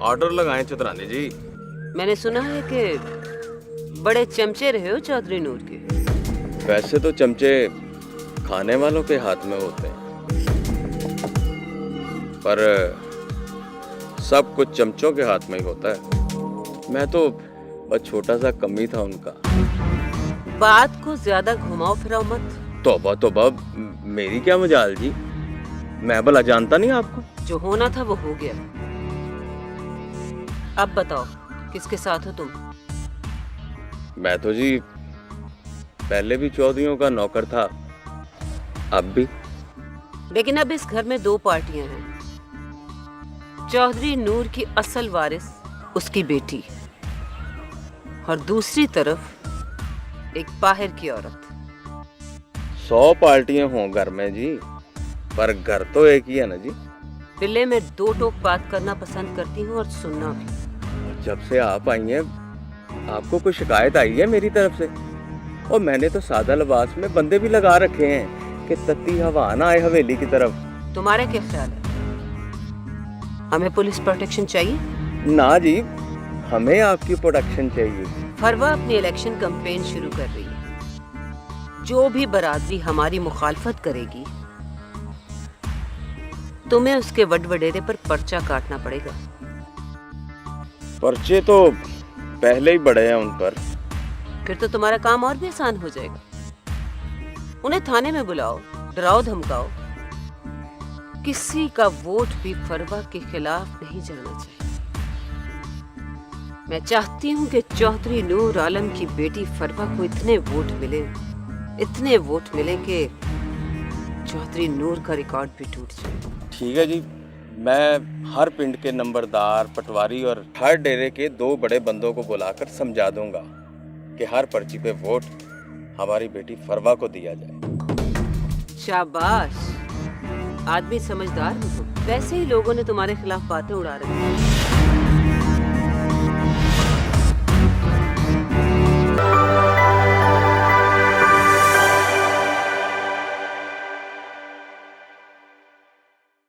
Order लगाएं चित्रानी जी। मैंने सुना है कि बड़े चमचे रहे हो चौधरी नूर के। वैसे तो चमचे खाने वालों के हाथ में होते हैं, पर सब कुछ चमचों के हाथ में ही होता है। मैं तो बस छोटा सा कमी था उनका। बात को ज्यादा घुमाओ फिराओ मत। तौबा तौबा, मेरी क्या मजाल जी, मैं भला जानता नहीं आपको। जो होना था वो हो गया। अब बताओ किसके साथ हो तुम? मैं तो जी पहले भी चौधरियों का नौकर था, अब भी। लेकिन अब इस घर में दो पार्टियां हैं। चौधरी नूर की असल वारिस उसकी बेटी, और दूसरी तरफ एक बाहर की औरत। 100 पार्टियां हों घर में जी, पर घर तो एक ही है ना जी। बिल्ले में दो टोक बात करना पसंद करती हूँ, और सुनना भी। जब से आप आई हैं, आपको कोई शिकायत आई है मेरी तरफ से? और मैंने तो सादा लिबास में बंदे भी लगा रखे हैं कि तत्ती हवा ना आए हवेली की तरफ। तुम्हारा क्या ख्याल है? हमें पुलिस प्रोटेक्शन चाहिए? ना जी, हमें आपकी प्रोटेक्शन चाहिए। फरवा अपनी इलेक्शन कैंपेन शुरू कर रही है। जो भी बरादरी हमारी मुखालफत करेगी, तुम्हें उसके वडवडेरे पर पर्चा काटना पड़ेगा। पर्चे तो पहले ही बड़े हैं उन पर। फिर तो तुम्हारा काम और भी आसान हो जाएगा। उन्हें थाने में बुलाओ, डराओ धमकाओ। किसी का वोट भी फरवा के खिलाफ नहीं जाना चाहिए। मैं चाहती हूँ कि चौधरी नूर आलम की बेटी फरवा को इतने वोट मिले कि चौधरी नूर का रिकॉर्ड भी टूट जाए। ठीक है जी, मैं हर पिंड के नंबरदार, पटवारी और हर डेरे के 2 बड़े बंदों को बुलाकर समझा दूंगा कि हर पर्ची पे वोट हमारी बेटी फरवा को दिया जाए। शाबाश, आदमी समझदार हो तुम। वैसे ही लोगों ने तुम्हारे खिलाफ बातें उड़ा रही हैं।